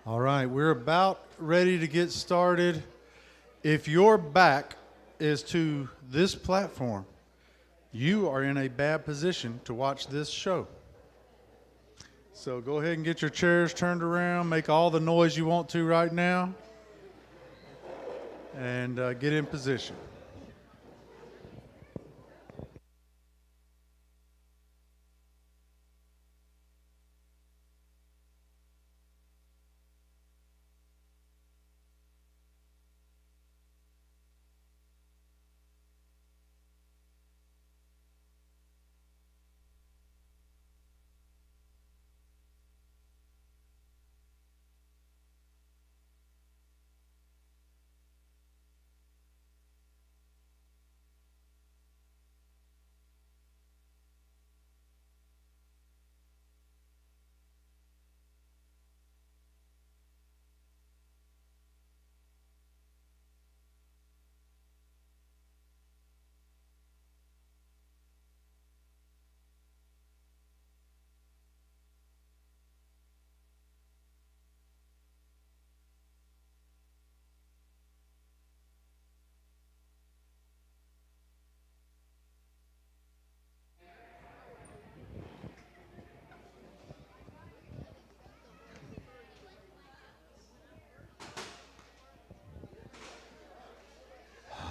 All right, we're about ready to get started. If your back is to this platform, you are in a bad position to watch this show. So go ahead and get your chairs turned around, make all the noise you want to right now, and get in position.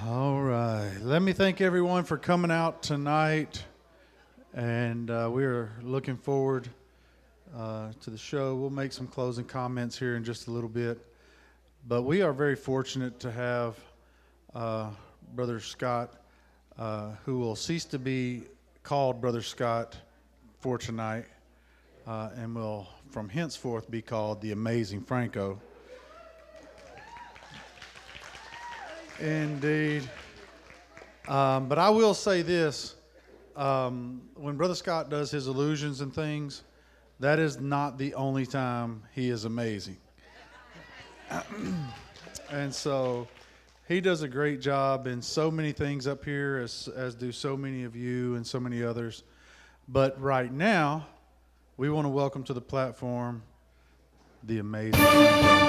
All right. Let me thank everyone for coming out tonight, and we're looking forward to the show. We'll make some closing comments here in just a little bit, but we are very fortunate to have Brother Scott, who will cease to be called Brother Scott for tonight, and will from henceforth be called the amazing Franko. Indeed. But I will say this, when Brother Scott does his illusions and things, that is not the only time he is amazing. And so he does a great job in so many things up here, as do so many of you and so many others. But right now, we want to welcome to the platform the amazing Franko.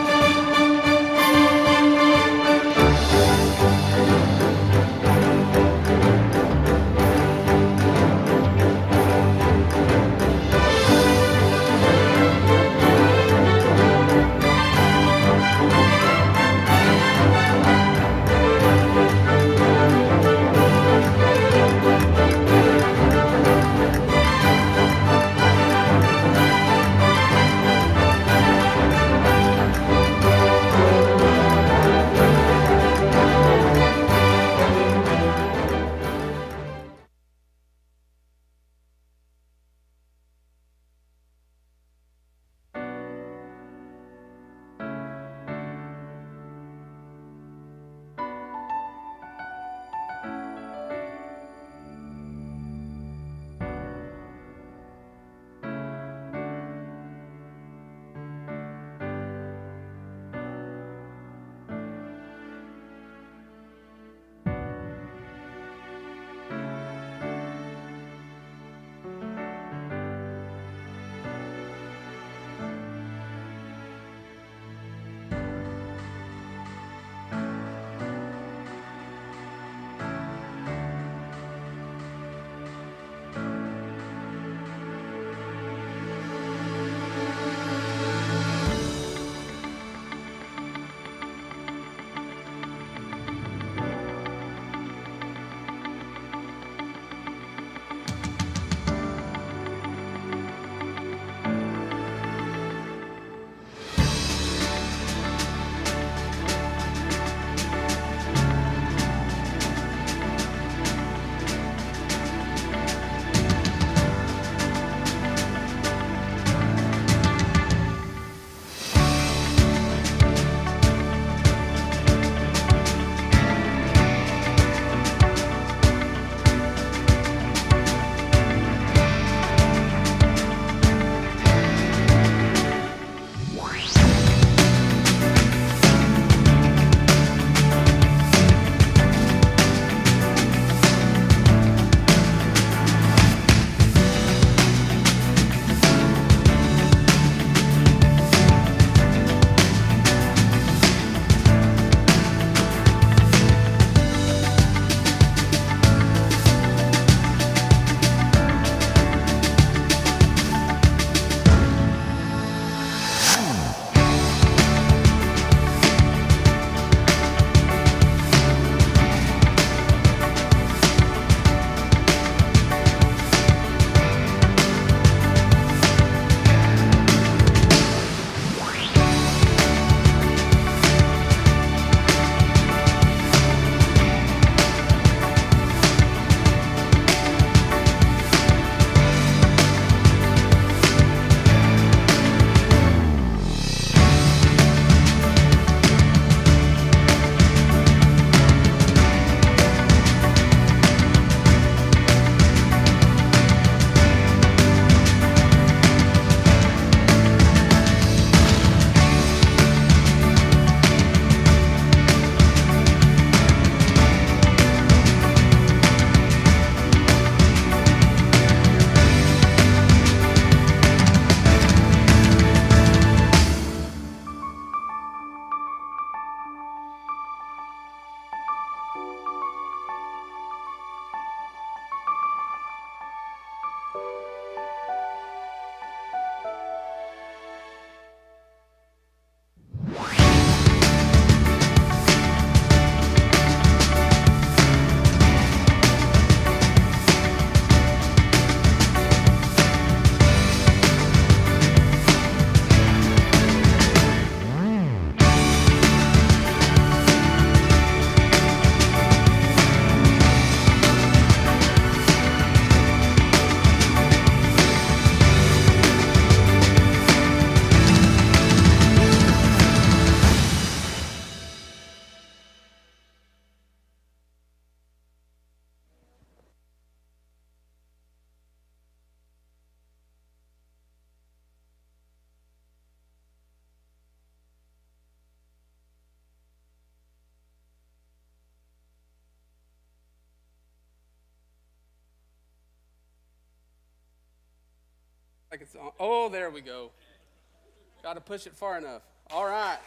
Like it's on. Oh, there we go. Got to push it far enough. All right.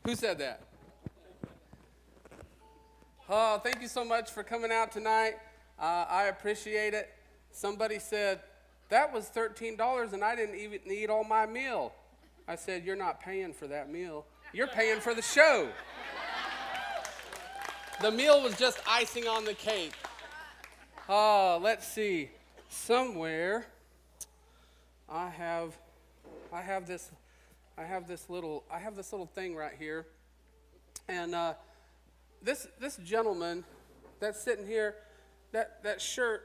Who said that? Oh, thank you so much for coming out tonight. I appreciate it. Somebody said, that was $13 and I didn't even eat all my meal. I said, you're not paying for that meal. You're paying for the show. The meal was just icing on the cake. Oh, let's see. Somewhere I have this little thing right here. And this gentleman that's sitting here, that shirt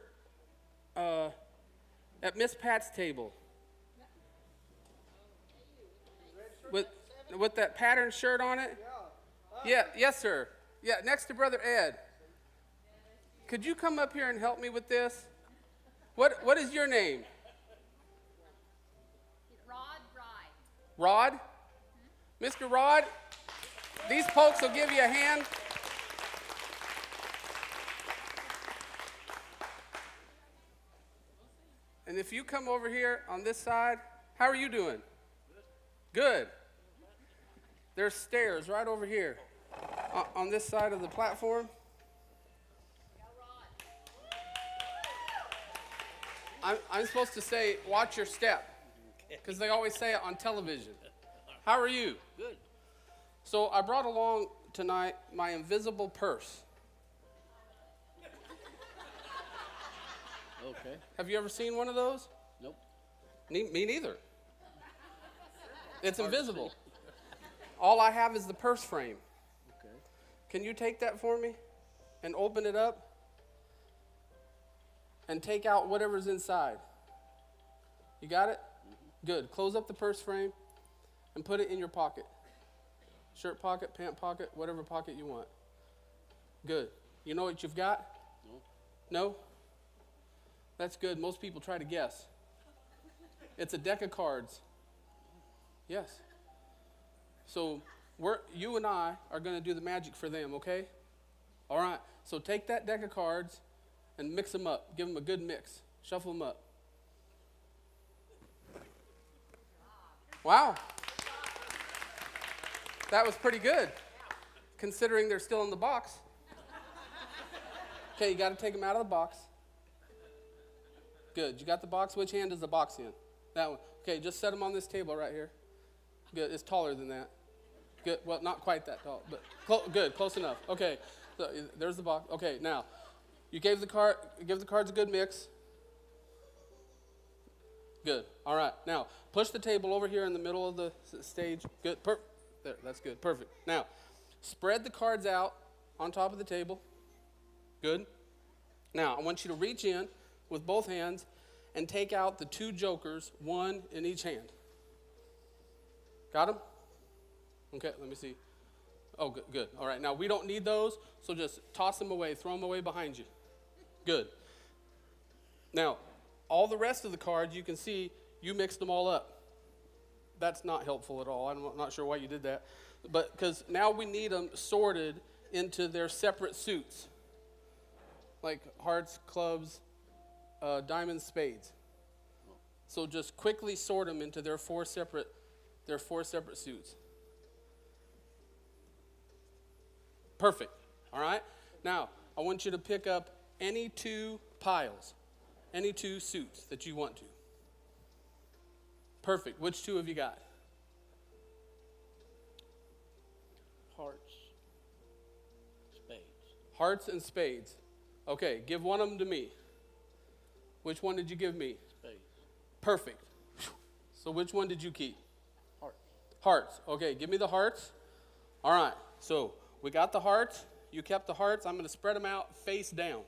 at Miss Pat's table with that patterned shirt on it. Yeah, yes, sir. Yeah, next to Brother Ed. Could you come up here and help me with this? What is your name? Rod? Mr. Rod, these folks will give you a hand. And if you come over here on this side, how are you doing? Good. There's stairs right over here on this side of the platform. I'm supposed to say, watch your step, because they always say it on television. How are you? Good. So I brought along tonight my invisible purse. Okay. Have you ever seen one of those? Nope. Me neither. It's invisible. All I have is the purse frame. Okay. Can you take that for me and open it up and take out whatever's inside? You got it? Mm-hmm. Good. Close up the purse frame and put it in your pocket. Shirt pocket, pant pocket, whatever pocket you want. Good. You know what you've got? No. No? That's good. Most people try to guess. It's a deck of cards. Yes. So you and I are going to do the magic for them, okay? All right. So take that deck of cards and mix them up. Give them a good mix. Shuffle them up. Wow. That was pretty good, considering they're still in the box. Okay, you got to take them out of the box. Good. You got the box? Which hand is the box in? That one. Okay, just set them on this table right here. Good. It's taller than that. Good. Well, not quite that tall, but good. Close enough. Okay. So there's the box. Okay. Now, you give the cards a good mix. Good. All right. Now, push the table over here in the middle of the stage. Good. There. That's good. Perfect. Now, spread the cards out on top of the table. Good. Now, I want you to reach in with both hands and take out the two jokers, one in each hand. Got them? Okay, let me see. Oh, good, good. All right, now we don't need those, so just toss them away, throw them away behind you. Good. Now, all the rest of the cards, you can see you mixed them all up. That's not helpful at all. I'm not sure why you did that. But because now we need them sorted into their separate suits, like hearts, clubs, diamonds, spades. So just quickly sort them into their four separate suits. Perfect. All right? Now, I want you to pick up any two piles, any two suits that you want to. Perfect. Which two have you got? Hearts. Spades. Hearts and spades. Okay, give one of them to me. Which one did you give me? Spades. Perfect. So which one did you keep? Hearts. Hearts. Okay, give me the hearts. All right, so we got the hearts. You kept the hearts. I'm going to spread them out face down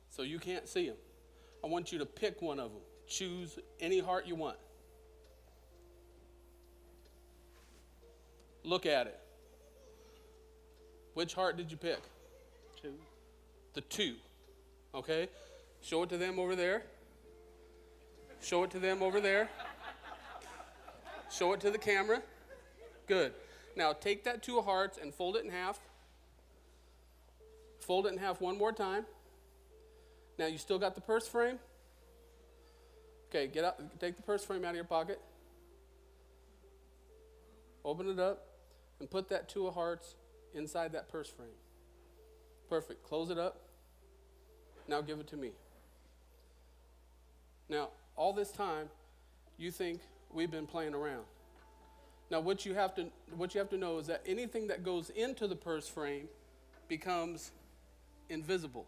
so you can't see them. I want you to pick one of them. Choose any heart you want. Look at it. Which heart did you pick? Two. The two. Okay? Show it to them over there. Show it to them over there. Show it to the camera. Good. Now take that two of hearts and fold it in half. fold it in half one more time. Now, you still got the purse frame? Okay, take the purse frame out of your pocket. Open it up and put that 2 of hearts inside that purse frame. Perfect. Close it up. Now give it to me. Now, all this time, you think we've been playing around. Now, what you have to know is that anything that goes into the purse frame becomes invisible.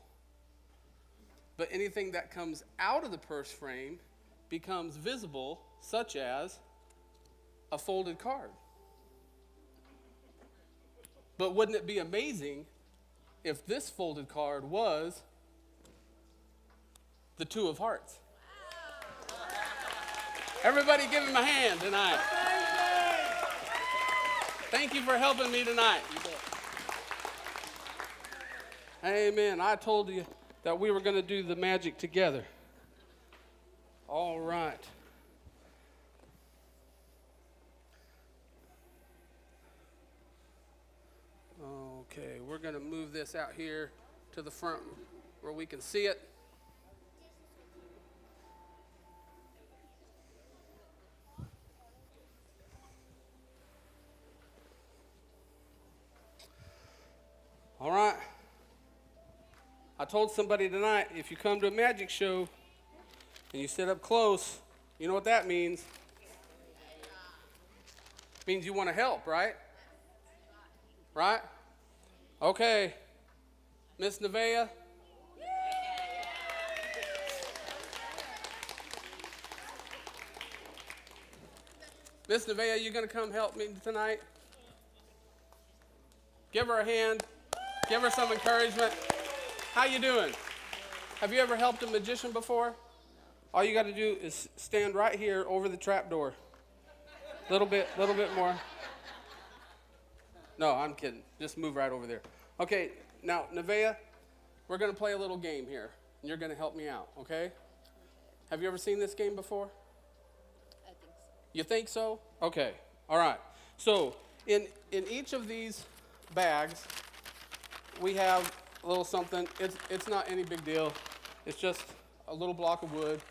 But anything that comes out of the purse frame becomes visible, such as a folded card. But wouldn't it be amazing if this folded card was the 2 of hearts? Everybody give him a hand tonight. Thank you for helping me tonight. Amen. I told you that we were going to do the magic together. All right. Okay, we're going to move this out here to the front where we can see it. All right. I told somebody tonight, if you come to a magic show and you sit up close, you know what that means? It means you want to help, right? Right? Okay. Miss Nevaeh. Miss Nevaeh, you going to come help me tonight? Give her a hand. Give her some encouragement. How you doing? Have you ever helped a magician before? All you got to do is stand right here over the trap door. Little bit more. No, I'm kidding. Just move right over there. Okay, now, Nevaeh, we're going to play a little game here, and you're going to help me out, okay? Have you ever seen this game before? I think so. You think so? Okay, all right. So, in each of these bags, we have a little something. It's not any big deal. It's just a little block of wood,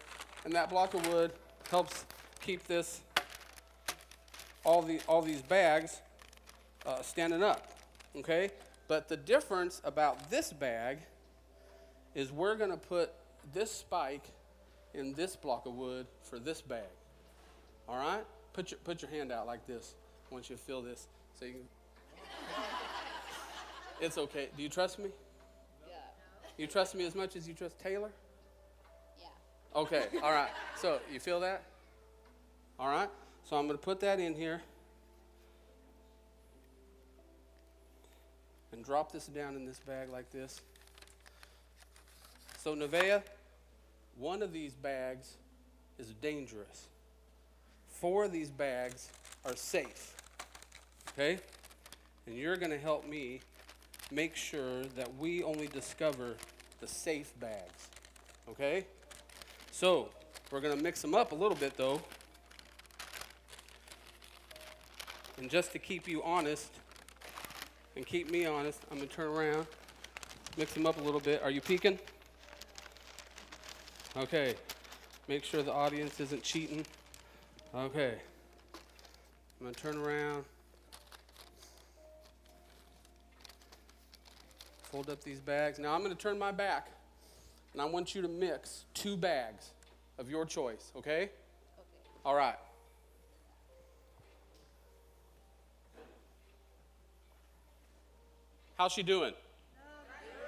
and that block of wood helps keep this, all these bags standing up, okay? But the difference about this bag is we're going to put this spike in this block of wood for this bag, all right? Put your hand out like this once you feel this, so you can. It's okay. Do you trust me? Yeah. You trust me as much as you trust Taylor? Yeah. Okay, all right. So you feel that? All right. So I'm going to put that in here and drop this down in this bag like this. So Nevaeh, one of these bags is dangerous. 4 of these bags are safe. Okay? And you're going to help me make sure that we only discover the safe bags. Okay? So, we're going to mix them up a little bit though. And just to keep you honest and keep me honest, I'm going to turn around, mix them up a little bit. Are you peeking? Okay. Make sure the audience isn't cheating. Okay. I'm going to turn around. Fold up these bags. Now I'm going to turn my back, and I want you to mix 2 bags of your choice, okay? Okay. All right. How's she doing?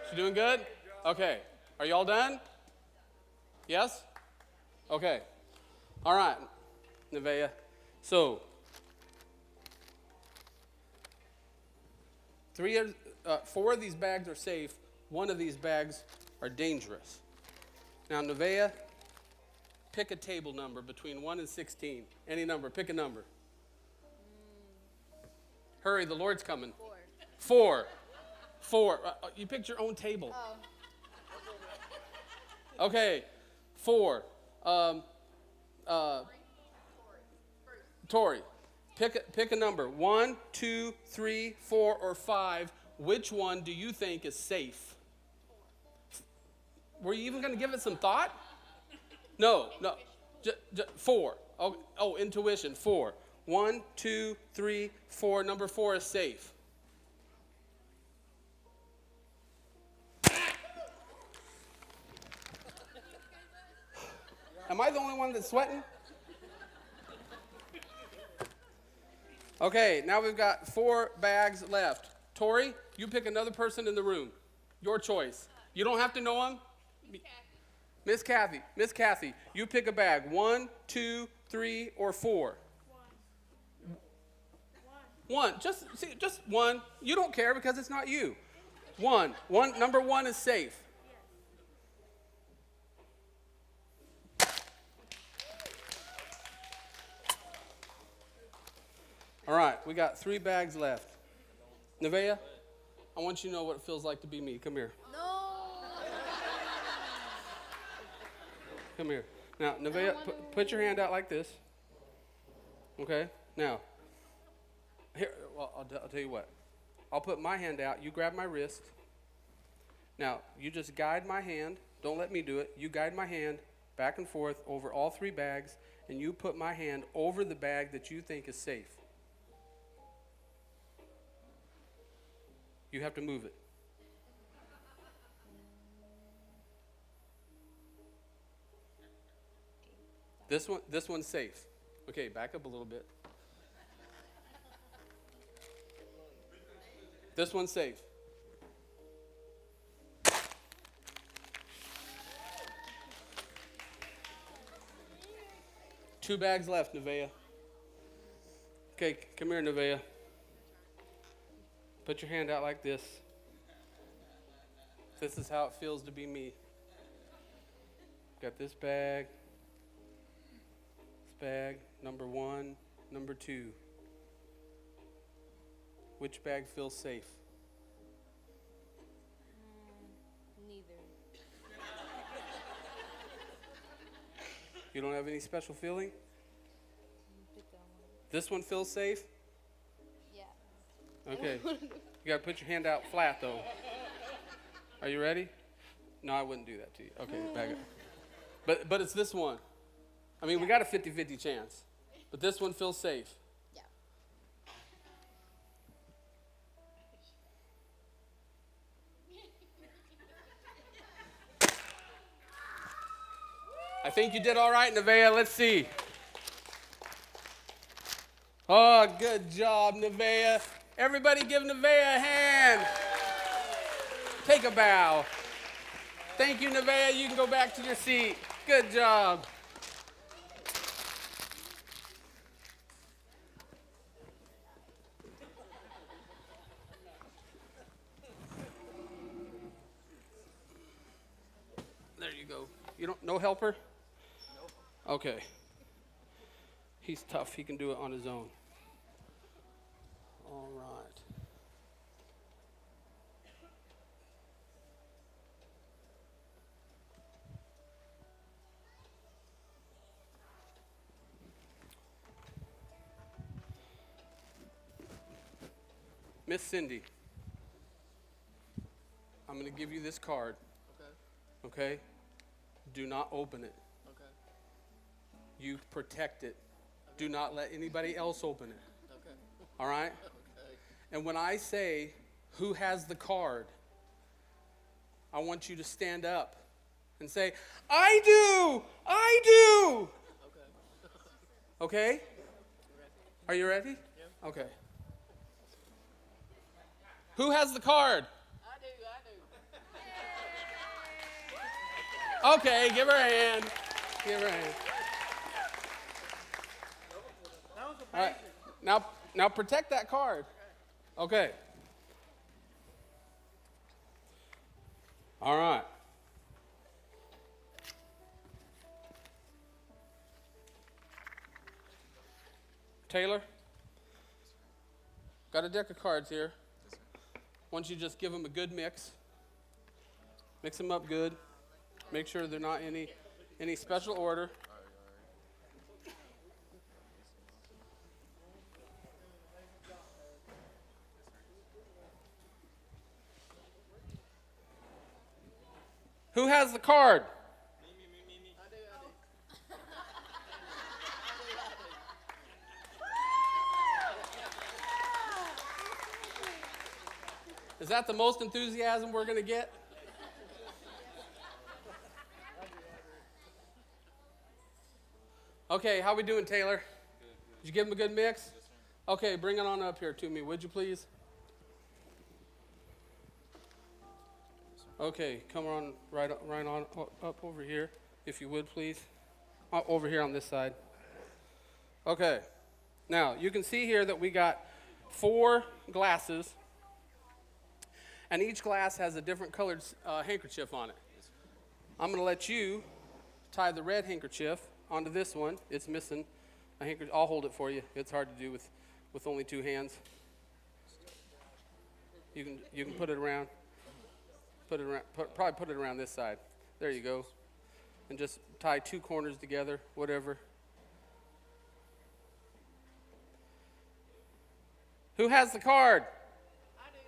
She doing good? Okay. Are y'all done? Yes? Okay. All right, Nevaeh. So, 4 of these bags are safe. 1 of these bags are dangerous. Now, Nevaeh, pick a table number between 1 and 16. Any number. Pick a number. Hurry, the Lord's coming. 4. 4. You picked your own table. Oh. Okay. 4. Tori, pick a number. 1, 2, 3, 4, or 5. Which one do you think is safe? Were you even going to give it some thought? No. Four. Oh, intuition. 4. 1, 2, 3, 4. Number 4 is safe. Am I the only one that's sweating? Okay, now we've got 4 bags left. Tori, you pick another person in the room. Your choice. You don't have to know them. Miss Kathy, you pick a bag. 1, 2, 3, or 4. One. Just one. You don't care because it's not you. One. Number 1 is safe. All right, we got 3 bags left. Nevaeh, I want you to know what it feels like to be me. Come here. No. Come here. Now, Nevaeh, put your hand out like this. Okay? Now, here, well, I'll tell you what. I'll put my hand out. You grab my wrist. Now, you just guide my hand. Don't let me do it. You guide my hand back and forth over all 3 bags, and you put my hand over the bag that you think is safe. You have to move it. This one's safe. Okay, back up a little bit. This one's safe. Two bags left, Nevaeh. Okay, come here, Nevaeh. Put your hand out like this. This is how it feels to be me. Got this bag. This bag, number 1, number 2. Which bag feels safe? Neither. You don't have any special feeling? Pick that one. This one feels safe? Yeah. Okay. You got to put your hand out flat, though. Are you ready? No, I wouldn't do that to you. Okay, back up. But it's this one. I mean, we got a 50-50 chance. But this one feels safe. Yeah. I think you did all right, Nevaeh. Let's see. Oh, good job, Nevaeh. Everybody give Nevaeh a hand. Take a bow. Thank you, Nevaeh. You can go back to your seat. Good job. There you go. You don't, no helper? Okay. He's tough. He can do it on his own. All right. Miss Cindy, I'm going to give you this card. Okay? Do not open it. Okay. You protect it. Do not let anybody else open it. Okay. All right? Okay. And when I say, who has the card, I want you to stand up and say, I do! I do! Okay. Okay? Are you ready? Yeah. Okay. Who has the card? I do. Okay, give her a hand. Give her a hand. That was All right. Now protect that card. Okay. All right. Taylor, got a deck of cards here. Why don't you just give them a good mix? Mix them up good. Make sure they're not any special order. Who has the card? Is that the most enthusiasm we're going to get? Okay, how we doing, Taylor? Did you give him a good mix? Okay, bring it on up here to me, would you please? Okay, come on right on up over here, if you would, please. Over here on this side. Okay. Now, you can see here that we got 4 glasses, and each glass has a different colored handkerchief on it. I'm going to let you tie the red handkerchief onto this one. It's missing a handkerchief. I'll hold it for you. It's hard to do with only 2 hands. You can put it around. Probably put it around this side. There you go. And just tie 2 corners together, whatever. Who has the card? I do.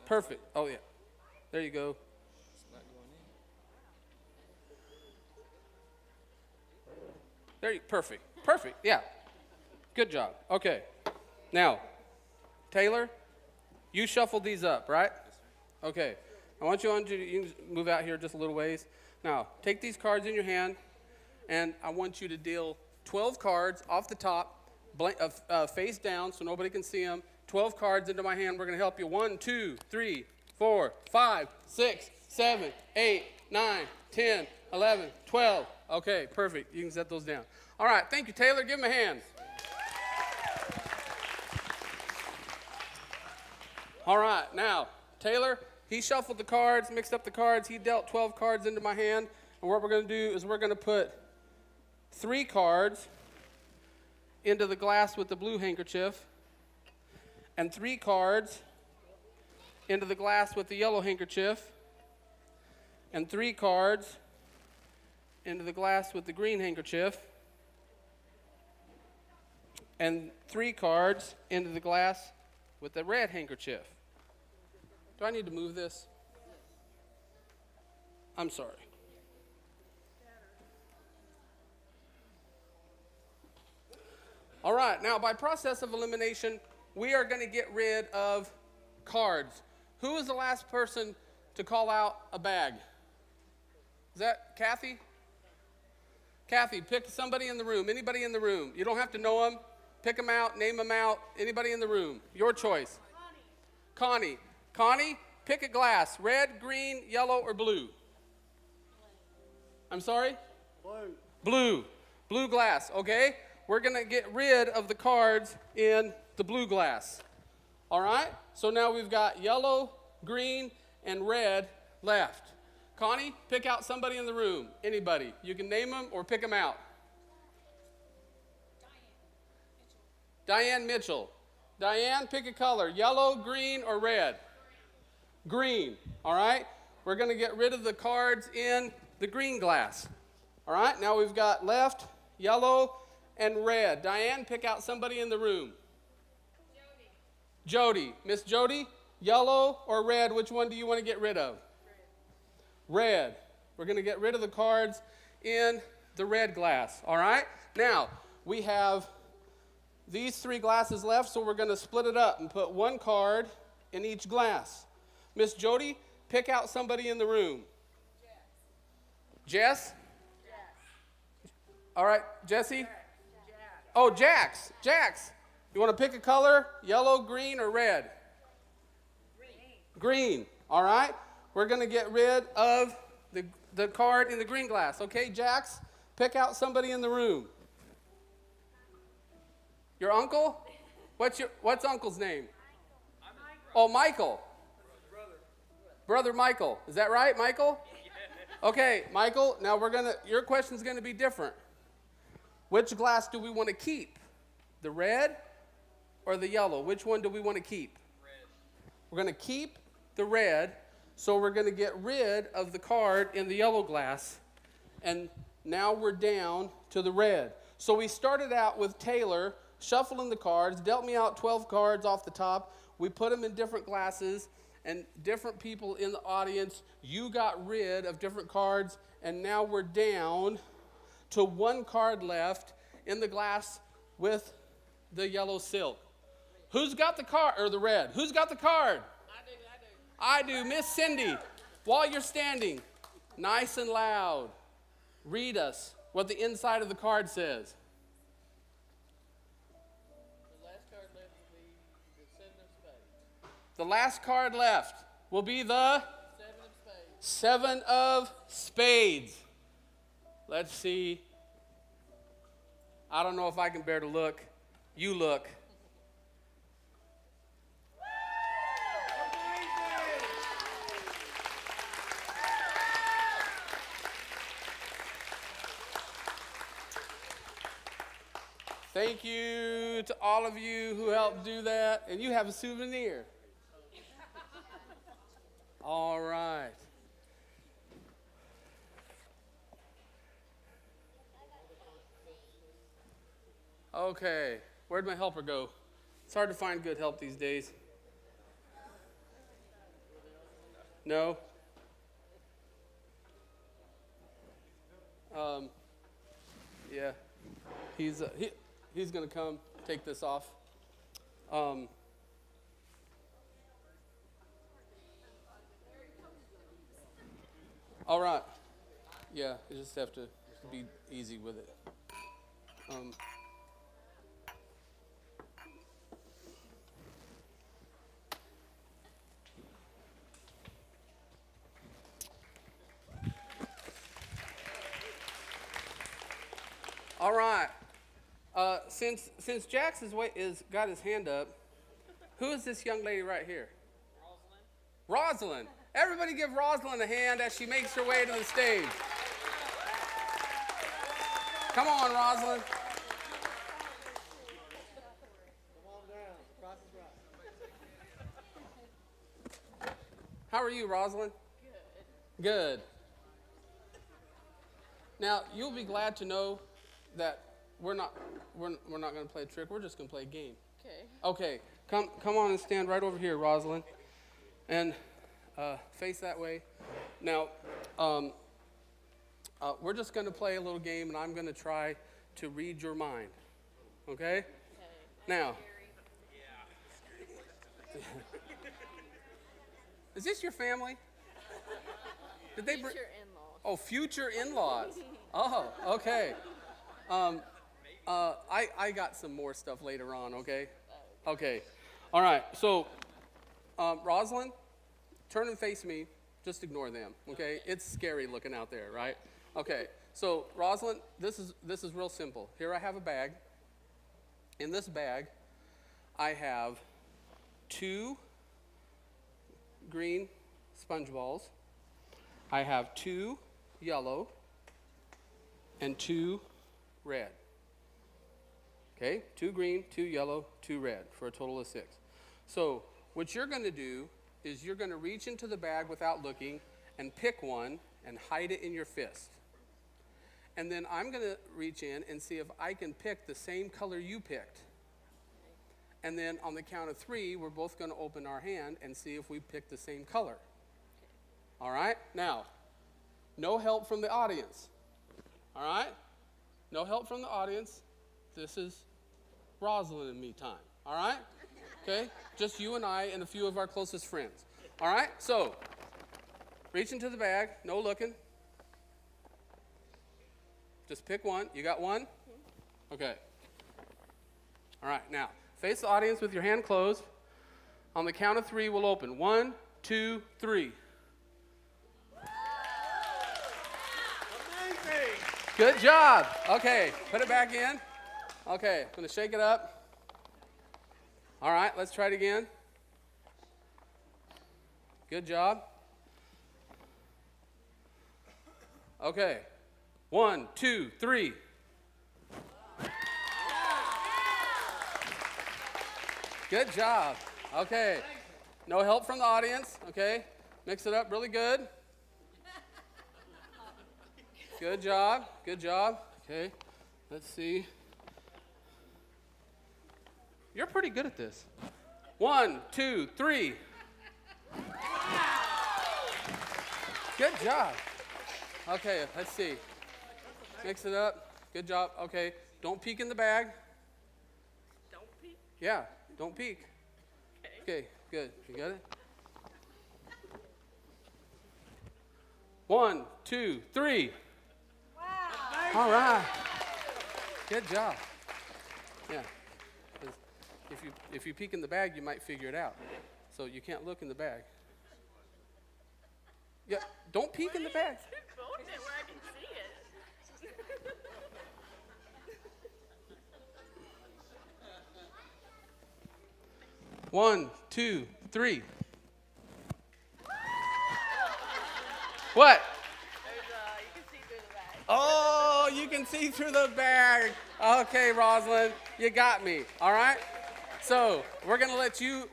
Perfect. Oh, yeah. There you go. Perfect. Perfect. Yeah. Good job. Okay. Now, Taylor, you shuffled these up, right? Okay. I want you to move out here just a little ways. Now, take these cards in your hand, and I want you to deal 12 cards off the top, face down so nobody can see them. 12 cards into my hand. We're going to help you. 1, 2, 3, 4, 5, 6, 7, 8, 9, 10, 11, 12. Okay, perfect. You can set those down. All right. Thank you, Taylor. Give him a hand. All right. Now, Taylor, he shuffled the cards, mixed up the cards. He dealt 12 cards into my hand. And what we're going to do is we're going to put 3 cards into the glass with the blue handkerchief and 3 cards into the glass with the yellow handkerchief and 3 cards into the glass with the green handkerchief and 3 cards into the glass with the red handkerchief. Do I need to move this? I'm sorry. All right, now by process of elimination, we are going to get rid of cards. Who is the last person to call out a bag? Is that Kathy? Kathy, pick somebody in the room. Anybody in the room. You don't have to know them. Pick them out, name them out. Anybody in the room. Your choice. Connie. Connie, pick a glass. Red, green, yellow, or blue? I'm sorry? Blue. Blue. Blue glass, okay? We're going to get rid of the cards in the blue glass. All right? So now we've got yellow, green, and red left. Connie, pick out somebody in the room. Anybody. You can name them or pick them out. Diane Mitchell. Diane, pick a color. Yellow, green, or red? Green. All right? We're going to get rid of the cards in the green glass. All right? Now we've got left, yellow, and red. Diane, pick out somebody in the room. Jody. Miss Jody, yellow or red, which one do you want to get rid of? Red. We're going to get rid of the cards in the red glass. All right? Now, we have these 3 glasses left, so we're going to split it up and put 1 card in each glass. Miss Jody, pick out somebody in the room. Jess? All right, Jesse? Oh, Jax. Jax. You want to pick a color? Yellow, green, or red? Green. All right. We're going to get rid of the card in the green glass. Okay, Jax, pick out somebody in the room. Your uncle? What's uncle's name? Oh, Michael. Brother Michael. Is that right, Michael? Okay, Michael, now your question's going to be different. Which glass do we want to keep? The red or the yellow? Which one do we want to keep? Red. We're going to keep the red, so we're going to get rid of the card in the yellow glass, and now we're down to the red. So we started out with Taylor shuffling the cards, dealt me out 12 cards off the top. We put them in different glasses, and different people in the audience, you got rid of different cards, and now we're down to one card left in the glass with the yellow silk. Who's got the card, or the red? Who's got the card? I do. Miss Cindy, while you're standing, nice and loud, read us what the inside of the card says. The last card left will be the The last card left will be the 7 of spades. Let's see. I don't know if I can bear to look. You look. Thank you to all of you who helped do that. And you have a souvenir. All right. Okay. Where'd my helper go? It's hard to find good help these days. No? Yeah. He's going to come take this off. All right. Yeah, you just have to be easy with it. All right. Since Jax is got his hand up, who is this young lady right here? Rosalind. Everybody give Rosalind a hand as she makes her way to the stage. Come on, Rosalind. How are you, Rosalind? Good. Now, you'll be glad to know that we're not going to play a trick. We're just going to play a game. Okay. Okay. Come on and stand right over here, Rosalind, and face that way. Now, we're just going to play a little game, and I'm going to try to read your mind. Okay? Okay. Now. Is this your family? Did they bring? Future in-laws. Oh, future in-laws. Oh, okay. I got some more stuff later on, okay? Okay. All right. So, Rosalind, turn and face me. Just ignore them, okay? It's scary looking out there, right? Okay. So, Rosalind, this is real simple. Here I have a bag. In this bag, I have 2 green sponge balls. I have 2 yellow and 2 red. Okay, 2 green, 2 yellow, 2 red, for a total of 6. So what you're going to do is you're going to reach into the bag without looking and pick one and hide it in your fist. And then I'm going to reach in and see if I can pick the same color you picked. And then on the count of 3, we're both going to open our hand and see if we pick the same color. All right? Now, no help from the audience. All right? No help from the audience. This is Rosalind and me time. All right? Okay? Just you and I and a few of our closest friends. All right? So, reach into the bag. No looking. Just pick one. You got one? Okay. All right. Now, face the audience with your hand closed. On the count of 3, we'll open. 1, 2, 3. Good job. Okay, put it back in. Okay, I'm going to shake it up. All right, let's try it again. Good job. Okay, 1, 2, 3. Good job. Okay, no help from the audience. Okay, mix it up really good. Good job. Good job. Okay, let's see. You're pretty good at this. 1, 2, 3. Good job. Okay, let's see. Mix it up. Good job. Okay, don't peek in the bag. Don't peek. Yeah, don't peek. Okay, good. You got it? 1, 2, 3. Wow. All right. Good job. Yeah. 'Cause if you peek in the bag, you might figure it out. So you can't look in the bag. Yeah, don't peek in the bag. Hold it where I can see it. 1, 2, 3. What? You can see through the bag. Oh, you can see through the bag. Okay, Rosalind, you got me. All right. So we're gonna let you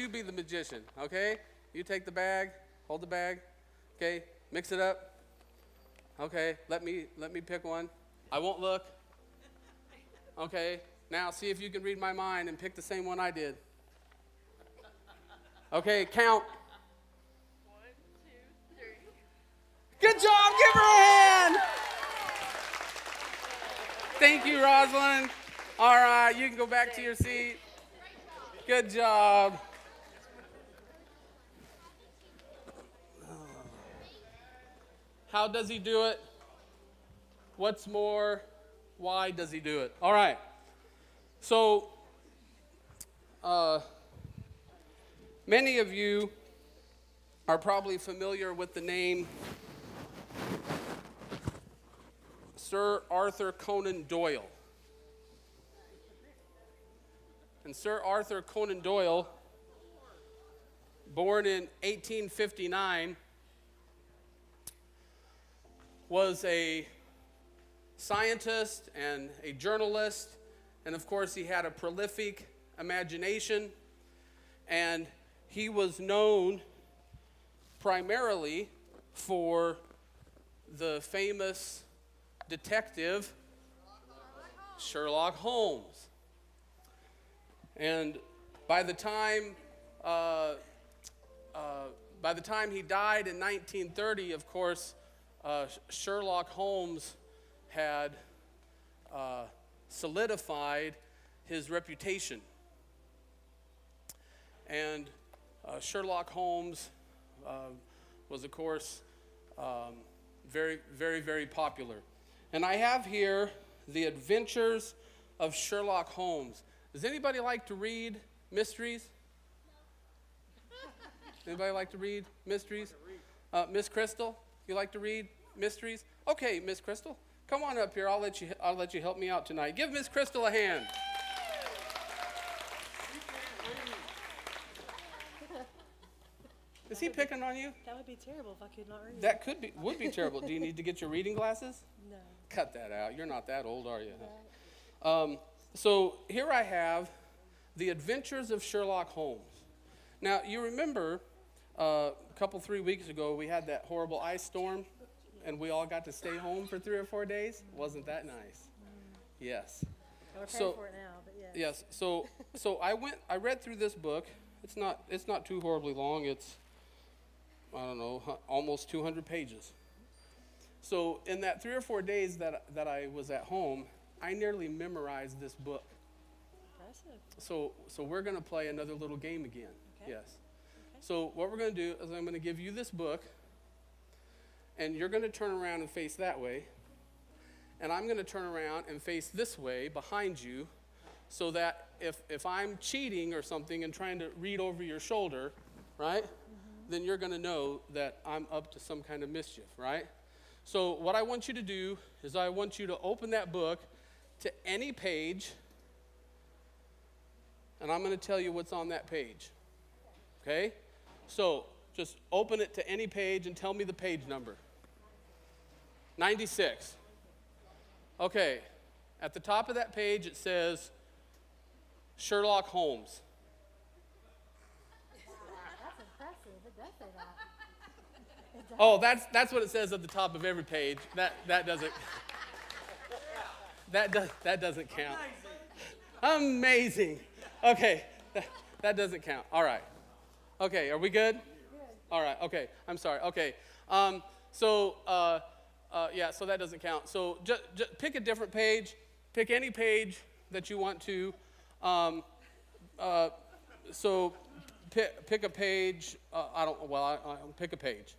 be the magician. Okay. You take the bag, hold the bag. Okay. Mix it up. Okay. Let me pick one. I won't look. Okay. Now see if you can read my mind and pick the same one I did. Okay. Count. 1, 2, 3. Good job. Give her a hand. Thank you, Rosalind. All right, you can go back to your seat. Good job. How does he do it? What's more? Why does he do it? All right. So, many of you are probably familiar with the name Sir Arthur Conan Doyle. And Sir Arthur Conan Doyle, born in 1859, was a scientist and a journalist, and of course he had a prolific imagination, and he was known primarily for the famous detective Sherlock Holmes. And by the time he died in 1930, of course, Sherlock Holmes had solidified his reputation. And Sherlock Holmes was, of course, very, very, very popular. And I have here The Adventures of Sherlock Holmes. Does anybody like to read mysteries? Anybody like to read mysteries? Miss Crystal, you like to read mysteries? Okay, Miss Crystal, come on up here. I'll let you help me out tonight. Give Miss Crystal a hand. Is he picking on you? That would be terrible if I could not read. That would be terrible. Do you need to get your reading glasses? No. Cut that out. You're not that old, are you? So here I have The Adventures of Sherlock Holmes. Now, you remember a couple, 3 weeks ago, we had that horrible ice storm, and we all got to stay home for 3 or 4 days? Wasn't that nice? Yes. We're paying for it now, but yeah. Yes. So I read through this book. It's not too horribly long. It's, I don't know, almost 200 pages. So in that 3 or 4 days that I was at home, I nearly memorized this book. Impressive. So we're going to play another little game again. Okay. Yes. Okay. So what we're going to do is I'm going to give you this book, and you're going to turn around and face that way, and I'm going to turn around and face this way behind you, so that if I'm cheating or something and trying to read over your shoulder, right, then you're going to know that I'm up to some kind of mischief, right? So what I want you to do is I want you to open that book to any page, and I'm going to tell you what's on that page, okay? So just open it to any page and tell me the page number. 96. Okay, at the top of that page it says Sherlock Holmes. That's impressive. It does say that. It does. Oh, that's what it says at the top of every page. That doesn't count. Amazing. Okay, that doesn't count. All right. Okay, are we good? All right, okay, I'm sorry. Okay, so that doesn't count. So just pick a different page. Pick any page that you want to. So pick a page. Pick a page.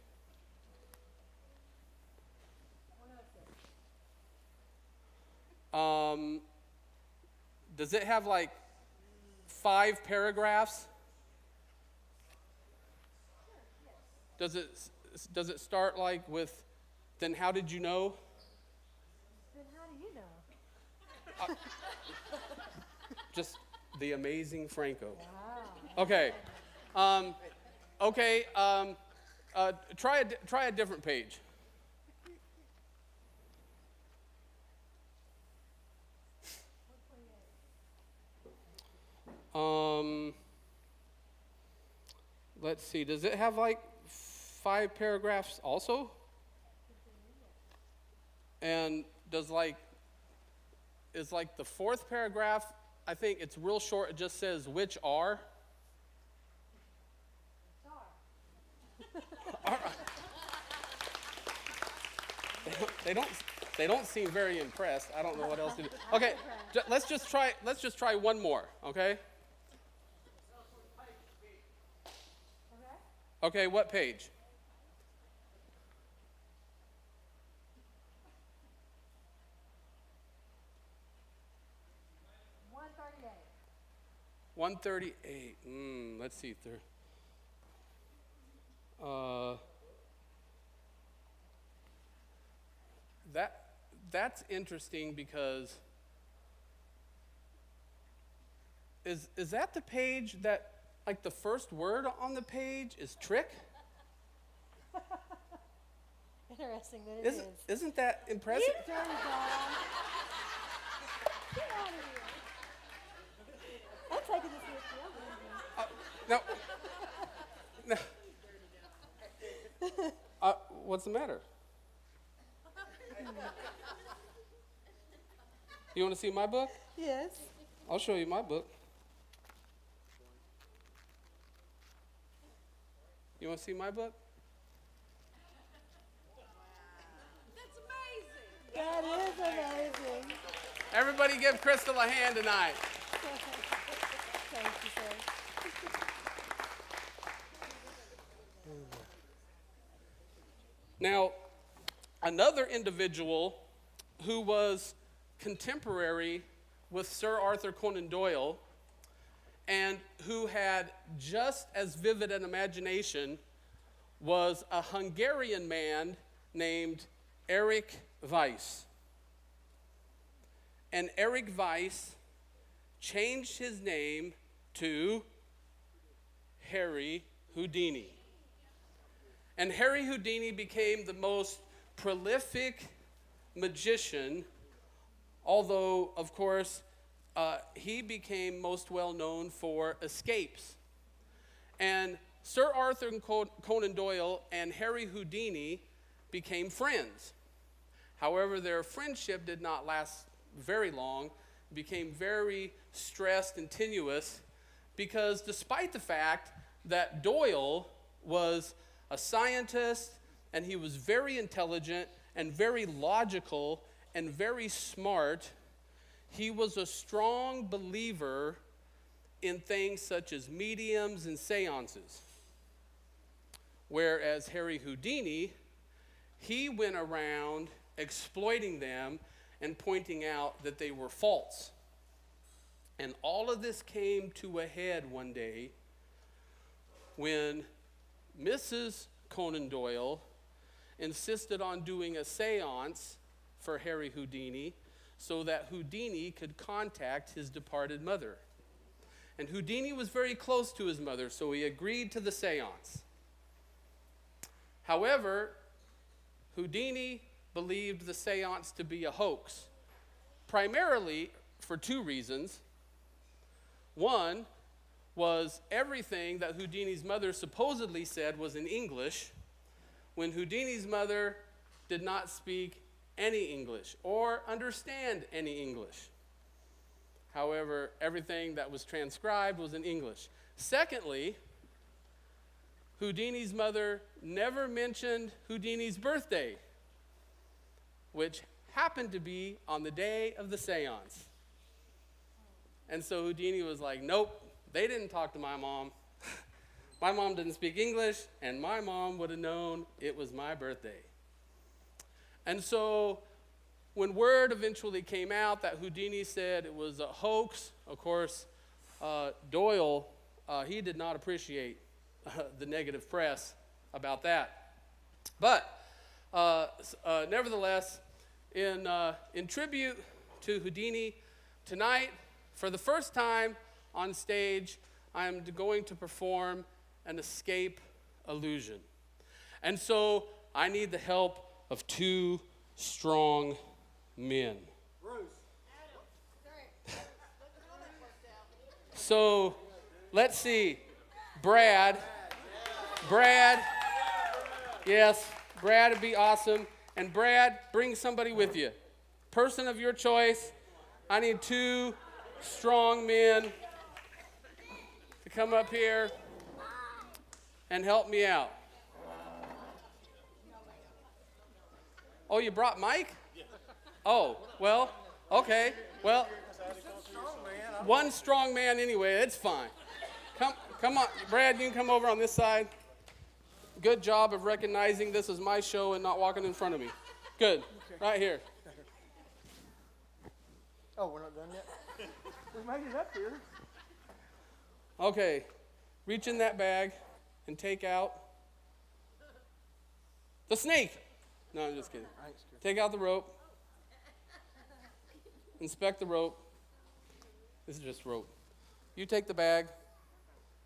Does it have like 5 paragraphs? Does it start like with, then how did you know? Then how do you know? Just the amazing Franko. Wow. Okay. Try a different page. Let's see. Does it have like 5 paragraphs also? And is like the 4th paragraph? I think it's real short. It just says which are. All right. They don't seem very impressed. I don't know what else to do. Okay, let's just try one more. Okay. Okay, what page? $138. Let's see. That's interesting because is that the page that, like, the first word on the page is trick? Interesting that it is. Isn't that impressive? You dirty dog. Get out of here. I'm taking this with you. No. What's the matter? You want to see my book? Yes. I'll show you my book. You want to see my book? That is amazing. Everybody give Crystal a hand tonight. Thank you, sir. Now, another individual who was contemporary with Sir Arthur Conan Doyle and who had just as vivid an imagination was a Hungarian man named Erich Weiss. And Erich Weiss changed his name to Harry Houdini. And Harry Houdini became the most prolific magician, although, of course, he became most well known for escapes. And Sir Arthur Conan Doyle and Harry Houdini became friends. However, their friendship did not last very long. It became very stressed and tenuous because despite the fact that Doyle was a scientist and he was very intelligent and very logical and very smart, he was a strong believer in things such as mediums and seances. Whereas Harry Houdini, he went around exploiting them and pointing out that they were false. And all of this came to a head one day when Mrs. Conan Doyle insisted on doing a seance for Harry Houdini so that Houdini could contact his departed mother. And Houdini was very close to his mother, so he agreed to the seance. However, Houdini believed the seance to be a hoax, primarily for 2 reasons. One was everything that Houdini's mother supposedly said was in English, when Houdini's mother did not speak any English or understand any English. However, everything that was transcribed was in English. Secondly, Houdini's mother never mentioned Houdini's birthday, which happened to be on the day of the seance. And so Houdini was like, nope, they didn't talk to my mom. My mom didn't speak English, and my mom would have known it was my birthday. And so when word eventually came out that Houdini said it was a hoax, of course, Doyle, he did not appreciate the negative press about that. But nevertheless, in tribute to Houdini, tonight, for the first time on stage, I am going to perform an escape illusion. And so I need the help of two strong men. So let's see. Brad, yes, Brad would be awesome. And Brad, bring somebody with you. Person of your choice. I need two strong men to come up here and help me out. Oh, you brought Mike? Oh, well, okay. Well, one strong man anyway, it's fine. Come on, Brad, you can come over on this side. Good job of recognizing this is my show and not walking in front of me. Good, right here. Oh, we're not done yet? We made it up here. Okay, reach in that bag and take out the snake. No, I'm just kidding. Take out the rope. Inspect the rope. This is just rope. You take the bag.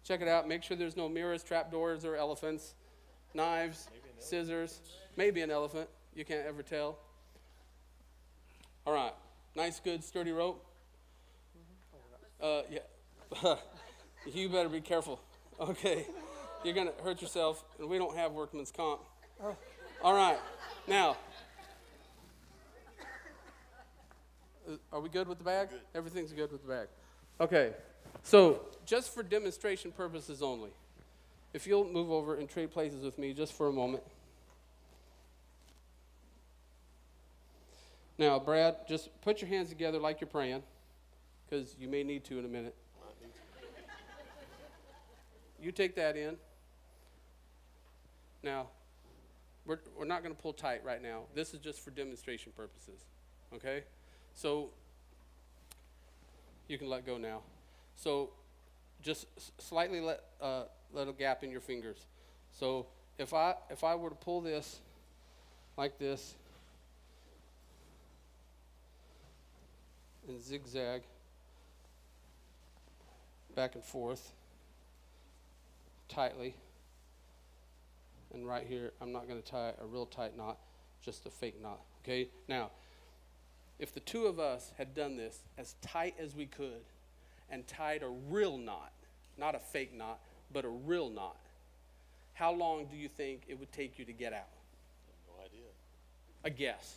Check it out. Make sure there's no mirrors, trapdoors, or elephants. Knives, scissors. Maybe an elephant. You can't ever tell. All right. Nice, good, sturdy rope. Yeah. You better be careful. Okay. You're going to hurt yourself, and we don't have workman's comp. All right. Now, are we good with the bag? Good. Everything's good with the bag. Okay. So, just for demonstration purposes only, if you'll move over and trade places with me just for a moment. Now, Brad, just put your hands together like you're praying, because you may need to in a minute. You take that in. Now, we're not going to pull tight right now. This is just for demonstration purposes, okay? So, you can let go now. So, just slightly let a gap in your fingers. So, if I were to pull this like this and zigzag back and forth tightly, and right here, I'm not going to tie a real tight knot, just a fake knot, okay? Now, if the two of us had done this as tight as we could and tied a real knot, not a fake knot, but a real knot, how long do you think it would take you to get out? No idea. A guess.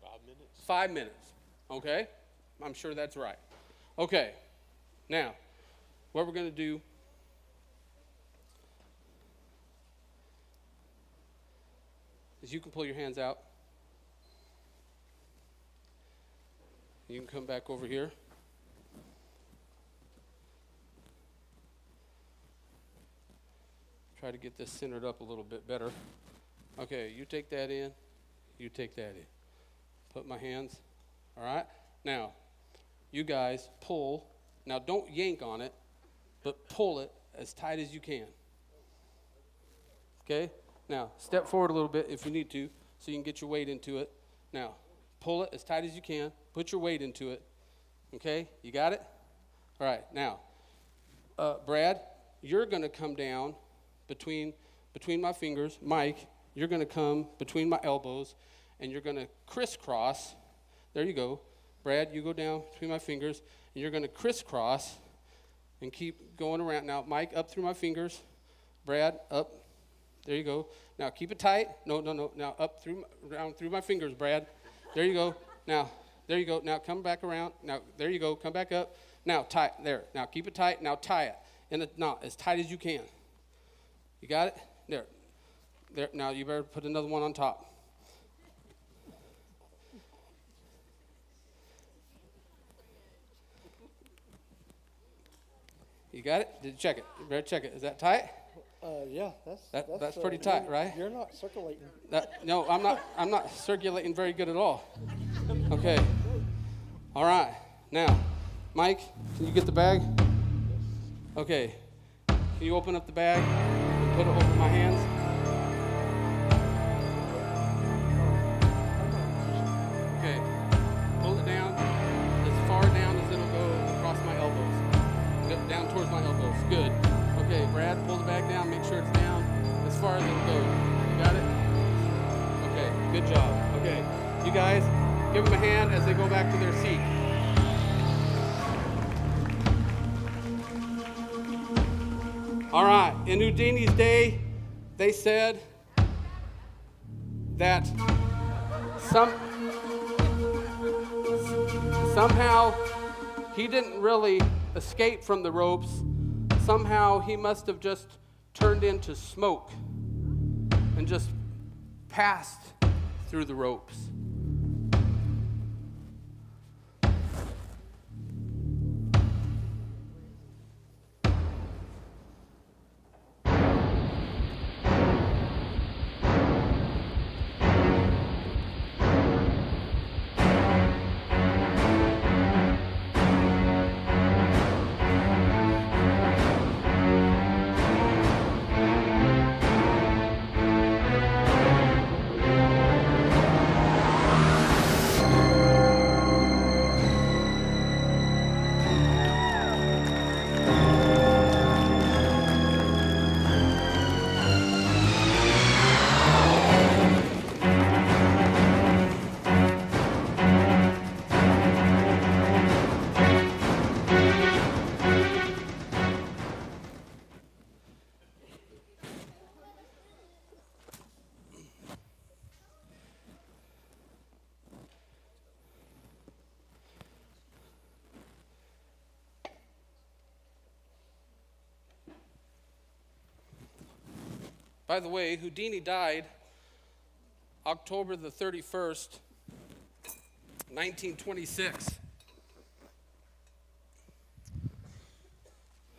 5 minutes. 5 minutes, okay? I'm sure that's right. Okay, now, what we're going to do is you can pull your hands out. You can come back over here. Try to get this centered up a little bit better. Okay, you take that in. You take that in. Put my hands. All right? Now, you guys pull. Now, don't yank on it, but pull it as tight as you can. Okay? Now, step forward a little bit if you need to so you can get your weight into it. Now, pull it as tight as you can. Put your weight into it. Okay? You got it? All right. Now, Brad, you're going to come down between my fingers. Mike, you're going to come between my elbows, and you're going to crisscross. There you go. Brad, you go down between my fingers, and you're going to crisscross and keep going around. Now, Mike, up through my fingers. Brad, up. There you go. Now, keep it tight. No. Now, up through, down through my fingers, Brad. There you go. Now, There you go. Now come back around. Now, there you go. Come back up. Now, tie it. There. Now, keep it tight. Now, tie it in a knot as tight as you can. You got it? There. There. Now, you better put another one on top. You got it? Did you check it? You better check it. Is that tight? Yeah, That's pretty tight, right? You're not circulating. No, I'm not circulating very good at all. Okay. All right. Now, Mike, can you get the bag? Okay. Can you open up the bag and put it over my hands? Okay. Pull it down as far down as it'll go across my elbows. Go down towards my elbows. Good. Okay, Brad, pull the bag down. Make sure it's down as far as it'll go. You got it? Okay, good job. Okay, you guys, give them a hand as they go back to their seat. All right, in Houdini's day, they said that somehow he didn't really escape from the ropes. Somehow he must have just turned into smoke and just passed through the ropes. By the way, Houdini died October the 31st, 1926.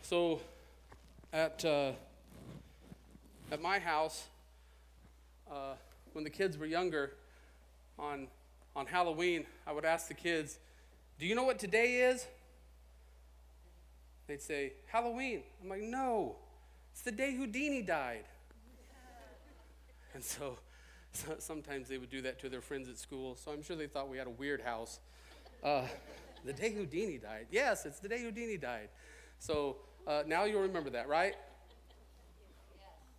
So at my house, when the kids were younger, on Halloween, I would ask the kids, "Do you know what today is?" They'd say, "Halloween." I'm like, "No, it's the day Houdini died." And so sometimes they would do that to their friends at school. So I'm sure they thought we had a weird house. The day Houdini died. Yes, it's the day Houdini died. So now you'll remember that, right?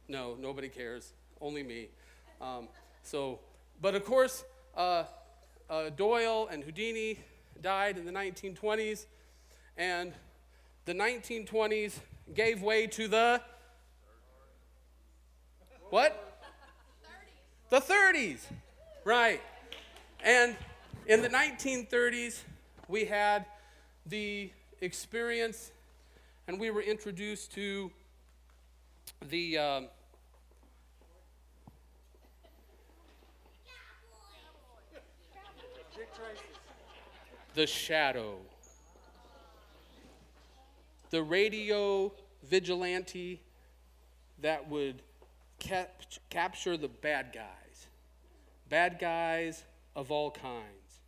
No, nobody cares. Only me. But of course, Doyle and Houdini died in the 1920s. And the 1920s gave way to the... What? The 30s, right. And in the 1930s, we had the experience, and we were introduced to the shadow, the radio vigilante that would capture the bad guys of all kinds.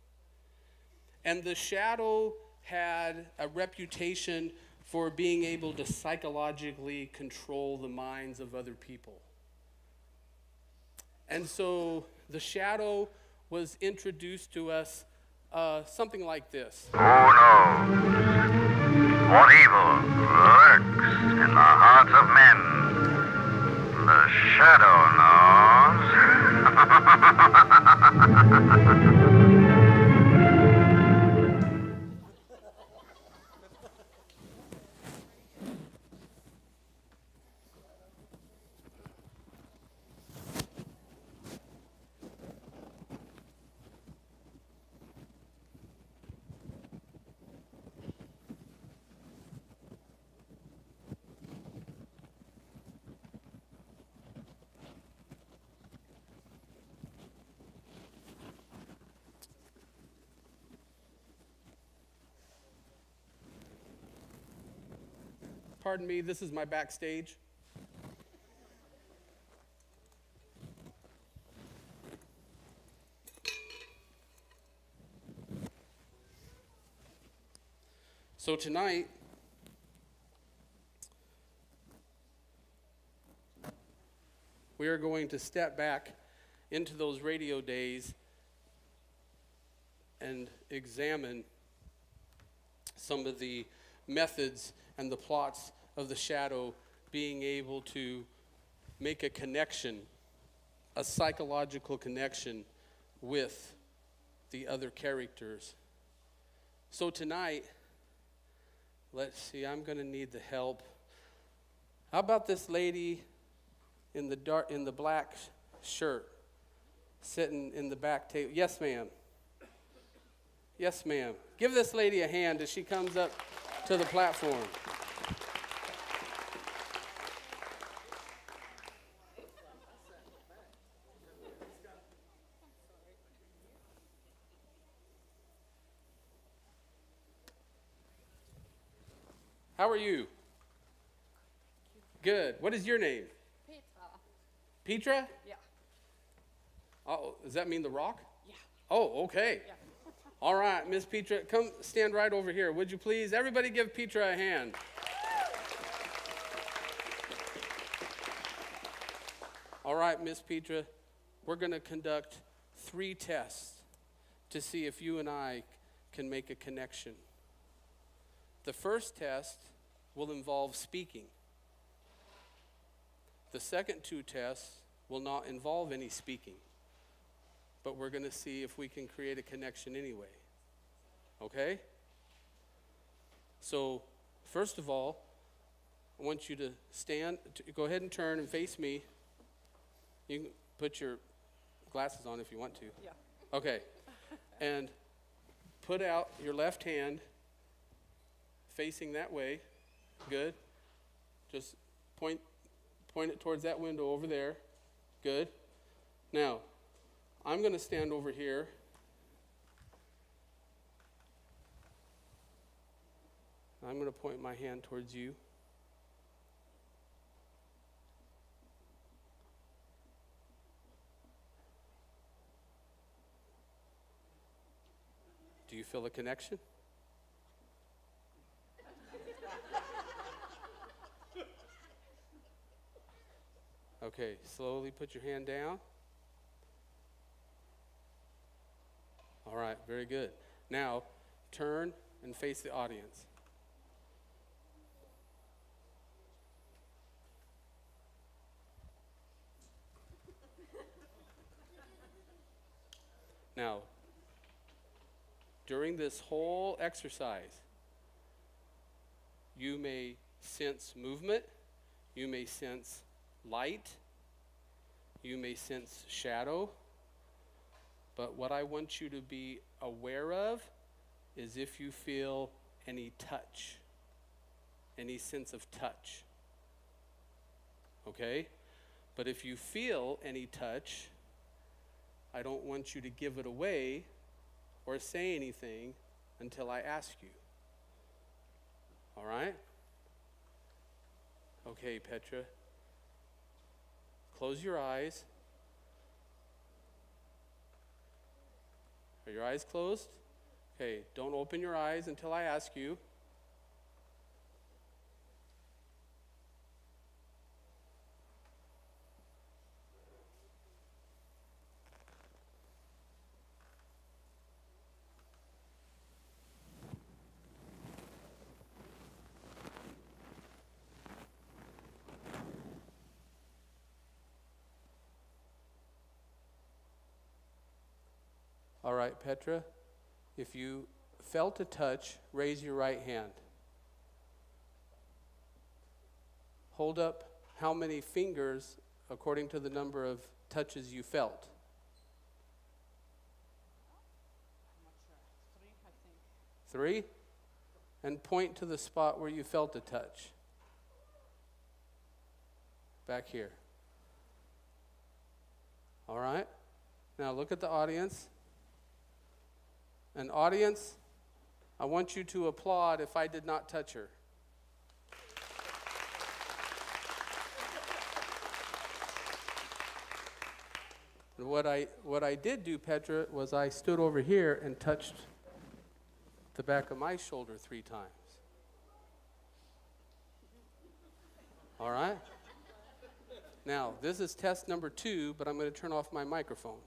And the shadow had a reputation for being able to psychologically control the minds of other people. And so the shadow was introduced to us something like this. Who knows what evil lurks in the hearts of men? The shadow knows. pardon me, this is my backstage. So tonight, we are going to step back into those radio days and examine some of the methods and the plots of the shadow being able to make a connection, a psychological connection with the other characters. So tonight, let's see, I'm going to need the help. How about this lady in the black shirt sitting in the back table? Yes, ma'am. Yes, ma'am. Give this lady a hand as she comes up to the platform. How are you? Good. What is your name? Petra. Petra? Yeah. Oh, does that mean the rock? Yeah. Oh, okay. Yeah. All right, Miss Petra, come stand right over here, would you please? Everybody give Petra a hand. All right, Miss Petra, we're going to conduct 3 tests to see if you and I can make a connection. The first test will involve speaking. The second 2 tests will not involve any speaking, but we're going to see if we can create a connection anyway. Okay? So, first of all, I want you to stand, go ahead and turn and face me. You can put your glasses on if you want to. Yeah. Okay. And put out your left hand facing that way. Good. Just point it towards that window over there. Good. Now, I'm going to stand over here. I'm going to point my hand towards you. Do you feel a connection? Okay, slowly put your hand down. All right, very good. Now, turn and face the audience. Now, during this whole exercise, you may sense movement, you may sense light, you may sense shadow, but what I want you to be aware of is if you feel any touch, any sense of touch. Okay? But if you feel any touch, I don't want you to give it away or say anything until I ask you. All right? Okay, Petra. Close your eyes. Are your eyes closed? Okay, don't open your eyes until I ask you. All right, Petra, if you felt a touch, raise your right hand. Hold up how many fingers according to the number of touches you felt. I'm not sure. 3, I think. 3? And point to the spot where you felt a touch. Back here. All right? Now look at the audience. And audience, I want you to applaud if I did not touch her. And what I did do, Petra, was I stood over here and touched the back of my shoulder 3 times. All right? Now, this is test number 2, but I'm going to turn off my microphone.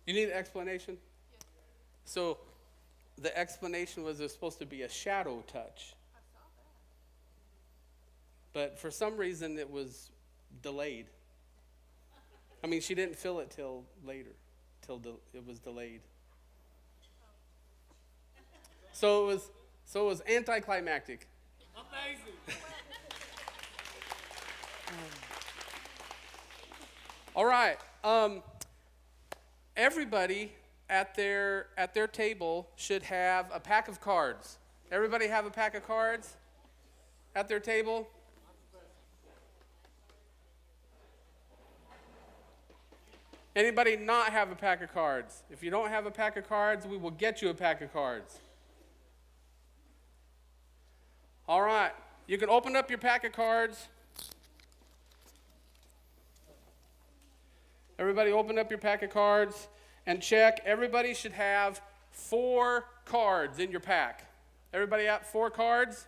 You need an explanation? So the explanation was there's supposed to be a shadow touch. But for some reason it was delayed. I mean, she didn't feel it till later, it was delayed. So it was anticlimactic. Amazing. All right. Everybody at their table should have a pack of cards. Everybody have a pack of cards at their table? Anybody not have a pack of cards? If you don't have a pack of cards, we will get you a pack of cards. All right. You can open up your pack of cards. Everybody open up your pack of cards and check. Everybody should have 4 cards in your pack. Everybody have 4 cards?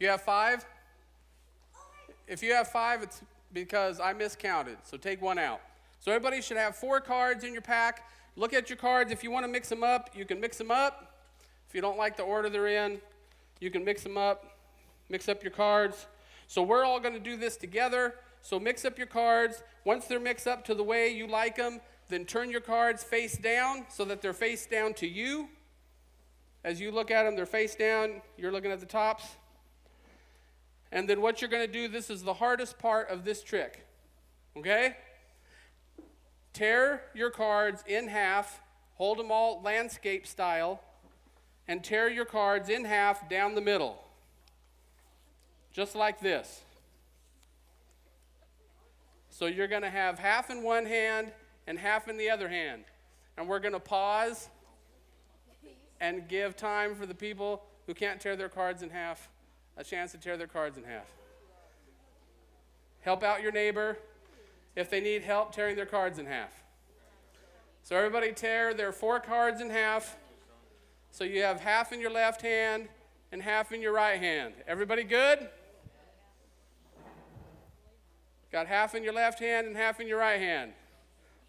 You have 5? If you have 5, it's because I miscounted, so take 1 out. So everybody should have 4 cards in your pack. Look at your cards. If you want to mix them up, you can mix them up. If you don't like the order they're in, you can mix them up. Mix up your cards. So we're all going to do this together. So mix up your cards. Once they're mixed up to the way you like them, then turn your cards face down so that they're face down to you. As you look at them, they're face down. You're looking at the tops. And then what you're going to do, this is the hardest part of this trick, okay? Tear your cards in half, hold them all landscape style, and tear your cards in half down the middle, just like this. So you're going to have half in one hand and half in the other hand. And we're going to pause and give time for the people who can't tear their cards in half a chance to tear their cards in half. Help out your neighbor if they need help tearing their cards in half. So everybody tear their 4 cards in half. So you have half in your left hand and half in your right hand. Everybody good? Got half in your left hand and half in your right hand.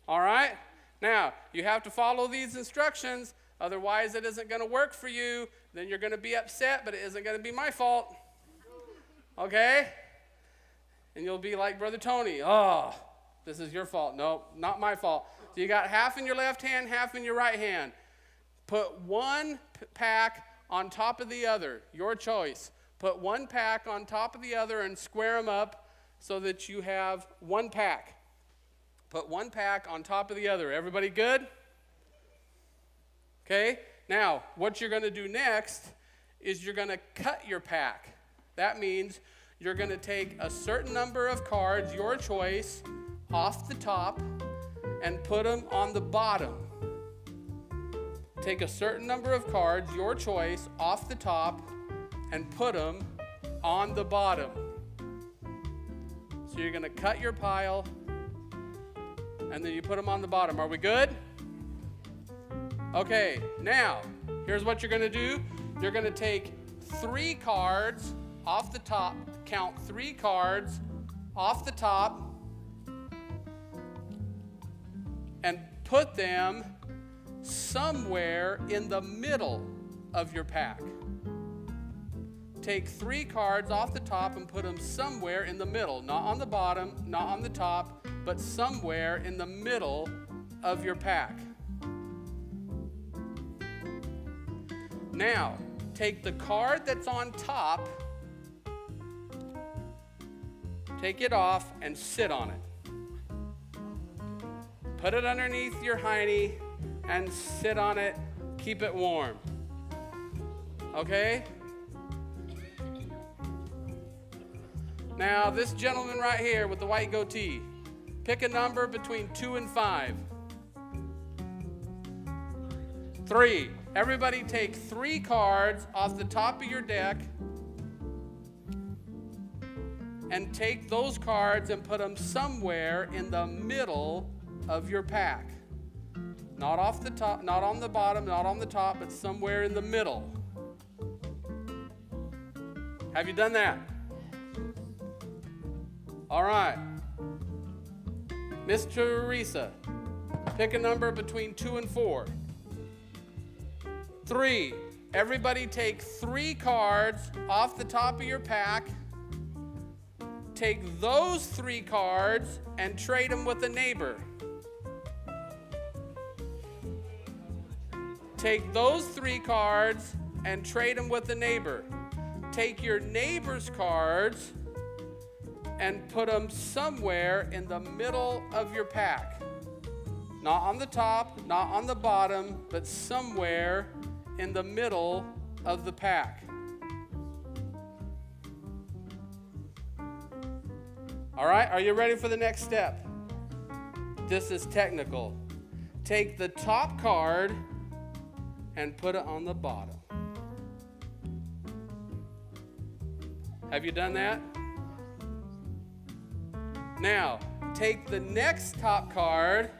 All right? Now, you have to follow these instructions. Otherwise, it isn't going to work for you. Then you're going to be upset, but it isn't going to be my fault. Okay? And you'll be like Brother Tony. Oh, this is your fault. No, not my fault. So you got half in your left hand, half in your right hand. Put 1 pack on top of the other. Your choice. Put 1 pack on top of the other and square them up so that you have 1 pack. Put 1 pack on top of the other. Everybody good? Okay, now what you're going to do next is you're going to cut your pack. That means you're going to take a certain number of cards, your choice, off the top and put them on the bottom. Take a certain number of cards, your choice, off the top and put them on the bottom. So you're going to cut your pile and then you put them on the bottom. Are we good? Okay, now, here's what you're going to do. You're going to take 3 cards off the top. Count 3 cards off the top and put them somewhere in the middle of your pack. Take 3 cards off the top and put them somewhere in the middle. Not on the bottom, not on the top, but somewhere in the middle of your pack. Now, take the card that's on top, take it off, and sit on it. Put it underneath your hiney and sit on it. Keep it warm. Okay? Now, this gentleman right here with the white goatee, pick a number between 2 and 5. 3. Everybody take 3 cards off the top of your deck and take those cards and put them somewhere in the middle of your pack. Not off the top, not on the bottom, not on the top, but somewhere in the middle. Have you done that? All right. Miss Teresa, pick a number between 2 and 4. 3. Everybody take 3 cards off the top of your pack. Take those 3 cards and trade them with a neighbor. Take those 3 cards and trade them with a neighbor. Take your neighbor's cards and put them somewhere in the middle of your pack. Not on the top, not on the bottom, but somewhere in the middle of the pack. All right, are you ready for the next step? This is technical. Take the top card and put it on the bottom. Have you done that? Now, take the next top card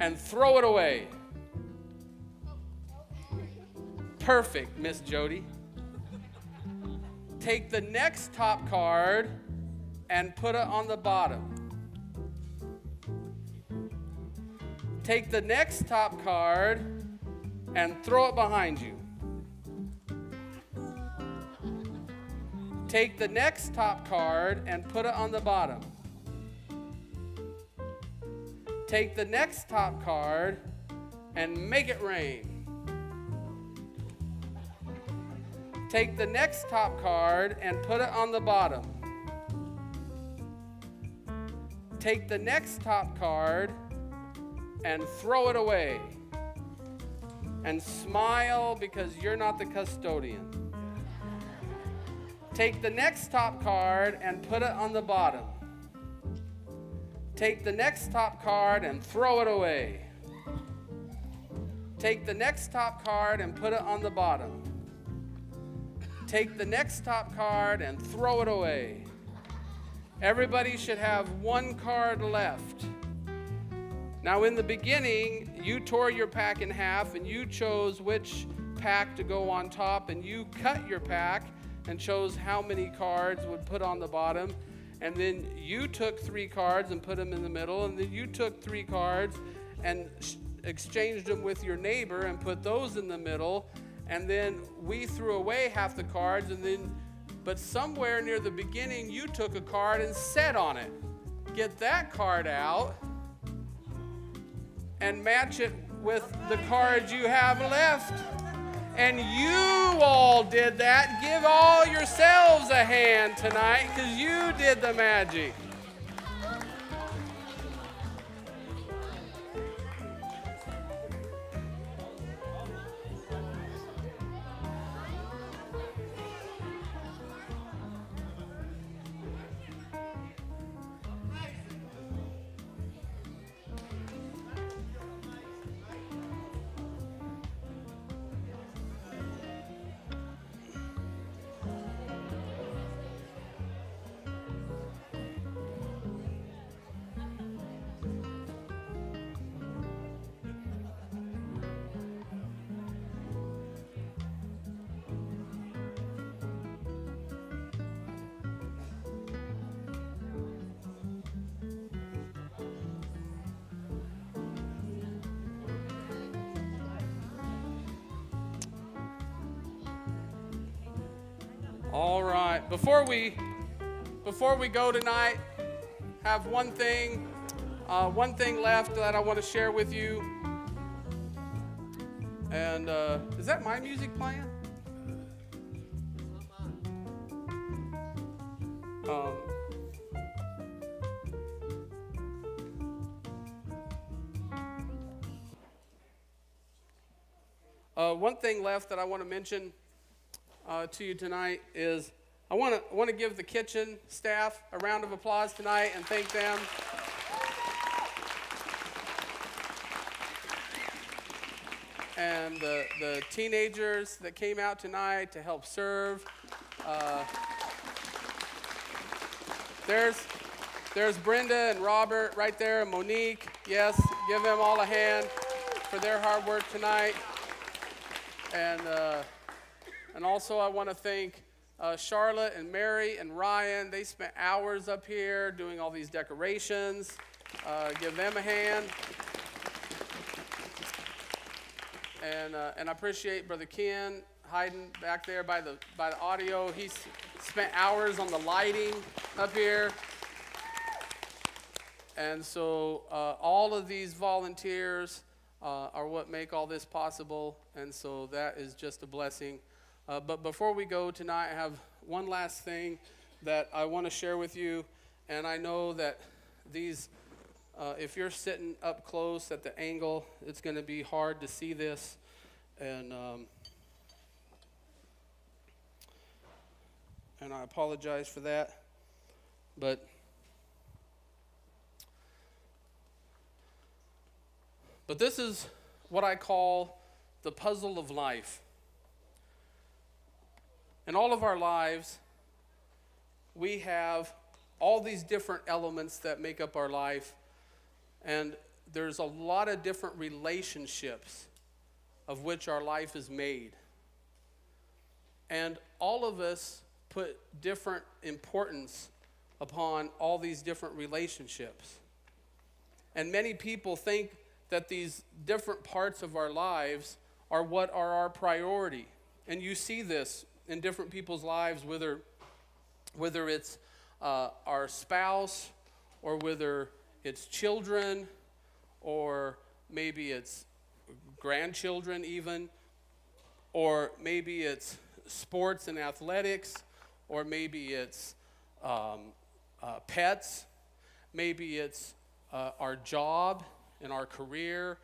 and throw it away. Perfect, Miss Jody. Take the next top card and put it on the bottom. Take the next top card and throw it behind you. Take the next top card and put it on the bottom. Take the next top card and make it rain. Take the next top card and put it on the bottom. Take the next top card and throw it away. And smile because you're not the custodian. Take the next top card and put it on the bottom. Take the next top card and throw it away. Take the next top card and put it on the bottom. Take the next top card and throw it away. Everybody should have 1 card left. Now, in the beginning, you tore your pack in half and you chose which pack to go on top, and you cut your pack and chose how many cards would put on the bottom. And then you took 3 cards and put them in the middle, and then you took 3 cards and exchanged them with your neighbor and put those in the middle. And then we threw away half the cards, but somewhere near the beginning, you took a card and sat on it. Get that card out and match it with the cards you have left. And you all did that. Give all yourselves a hand tonight because you did the magic. All right. Before we go tonight, have one thing left that I want to share with you. And is that my music playing? One thing left that I want to mention to you tonight is I want to give the kitchen staff a round of applause tonight and thank them. and the teenagers that came out tonight to help serve. There's Brenda and Robert right there, and Monique. Yes, give them all a hand for their hard work tonight. And also I want to thank Charlotte and Mary and Ryan. They spent hours up here doing all these decorations. Give them a hand. And I appreciate Brother Ken hiding back there by the audio. He's spent hours on the lighting up here. And so all of these volunteers are what make all this possible. And so that is just a blessing. But before we go tonight, I have one last thing that I want to share with you. And I know that these, if you're sitting up close at the angle, it's going to be hard to see this. And I apologize for that. But this is what I call the puzzle of life. In all of our lives, we have all these different elements that make up our life, and there's a lot of different relationships of which our life is made. And all of us put different importance upon all these different relationships. And many people think that these different parts of our lives are what are our priority. And you see this in different people's lives, whether it's our spouse, or whether it's children, or maybe it's grandchildren even, or maybe it's sports and athletics, or maybe it's pets, maybe it's our job and our career,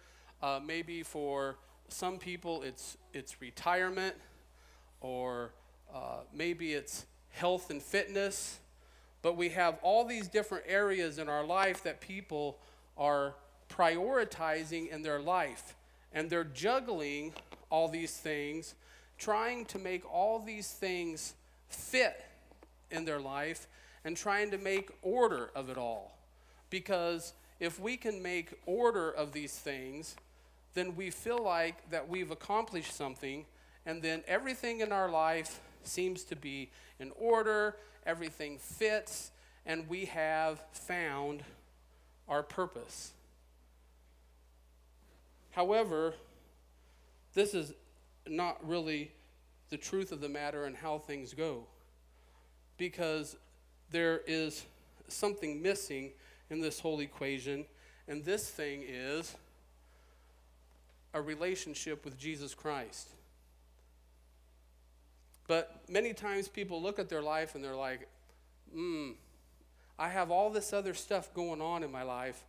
maybe for some people it's retirement, or maybe it's health and fitness. But we have all these different areas in our life that people are prioritizing in their life. And they're juggling all these things, trying to make all these things fit in their life, and trying to make order of it all. Because if we can make order of these things, then we feel like that we've accomplished something, and then everything in our life seems to be in order, everything fits, and we have found our purpose. However, this is not really the truth of the matter and how things go, because there is something missing in this whole equation, and this thing is a relationship with Jesus Christ. But many times people look at their life and they're like, I have all this other stuff going on in my life,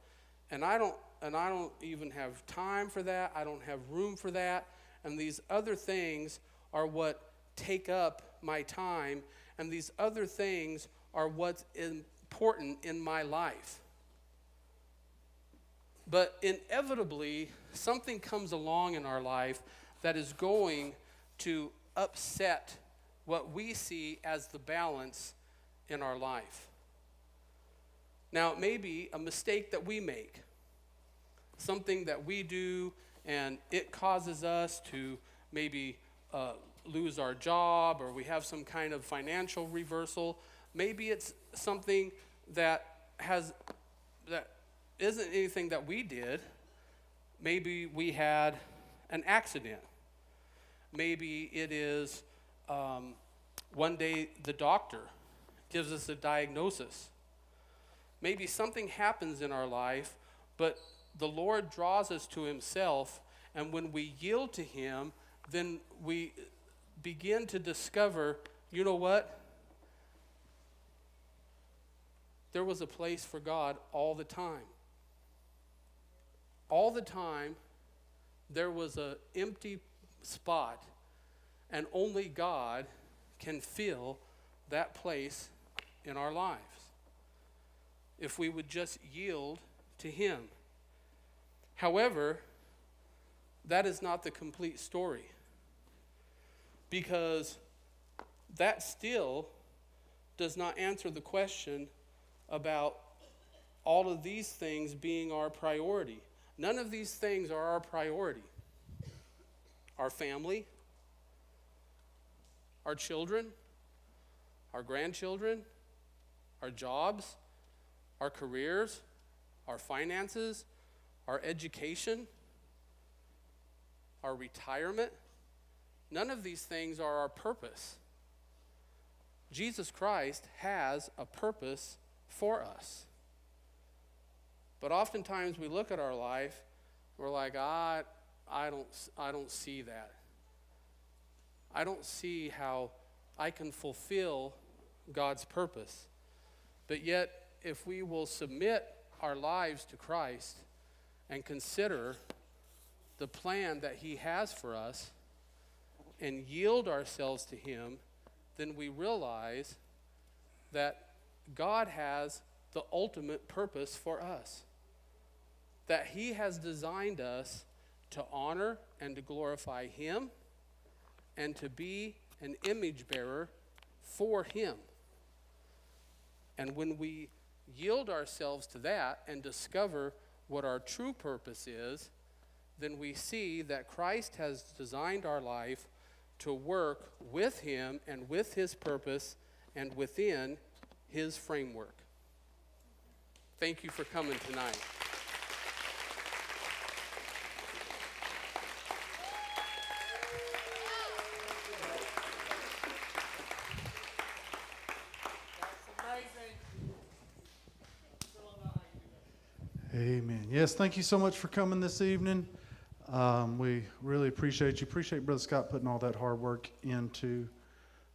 and I don't even have time for that. I don't have room for that. And these other things are what take up my time, and these other things are what's important in my life. But inevitably, something comes along in our life that is going to upset what we see as the balance in our life. Now, it may be a mistake that we make, something that we do, and it causes us to maybe lose our job, or we have some kind of financial reversal. Maybe it's something that isn't anything that we did. Maybe we had an accident. Maybe it is one day the doctor gives us a diagnosis. Maybe something happens in our life, but the Lord draws us to himself, and when we yield to him, then we begin to discover, you know what? There was a place for God all the time. All the time, there was an empty spot, and only God can fill that place in our lives if we would just yield to him. However, that is not the complete story. Because that still does not answer the question about all of these things being our priority. None of these things are our priority. Our family, our children, our grandchildren, our jobs, our careers, our finances, our education, our retirement. None of these things are our purpose. Jesus Christ has a purpose for us. But oftentimes we look at our life, we're like, I don't see that. I don't see how I can fulfill God's purpose. But yet, if we will submit our lives to Christ and consider the plan that He has for us and yield ourselves to Him, then we realize that God has the ultimate purpose for us. That He has designed us to honor and to glorify Him and to be an image bearer for Him. And when we yield ourselves to that and discover what our true purpose is, then we see that Christ has designed our life to work with Him and with His purpose and within His framework. Thank you for coming tonight. Amen. Yes, thank you so much for coming this evening. We really appreciate you. Appreciate Brother Scott putting all that hard work into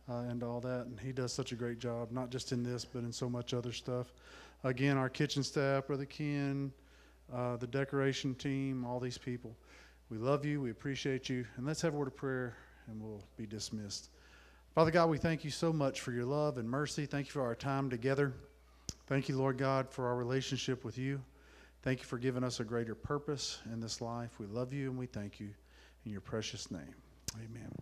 all that. And he does such a great job, not just in this, but in so much other stuff. Again, our kitchen staff, Brother Ken, the decoration team, all these people. We love you. We appreciate you. And let's have a word of prayer, and we'll be dismissed. Father God, we thank you so much for your love and mercy. Thank you for our time together. Thank you, Lord God, for our relationship with you. Thank you for giving us a greater purpose in this life. We love you and we thank you in your precious name. Amen.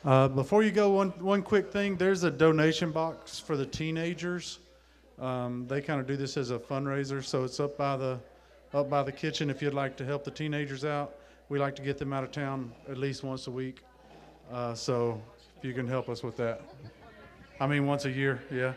Before you go, one quick thing. There's a donation box for the teenagers. They kind of do this as a fundraiser, so it's up by the kitchen. If you'd like to help the teenagers out, we like to get them out of town at least once a week. So if you can help us with that, I mean once a year, yeah.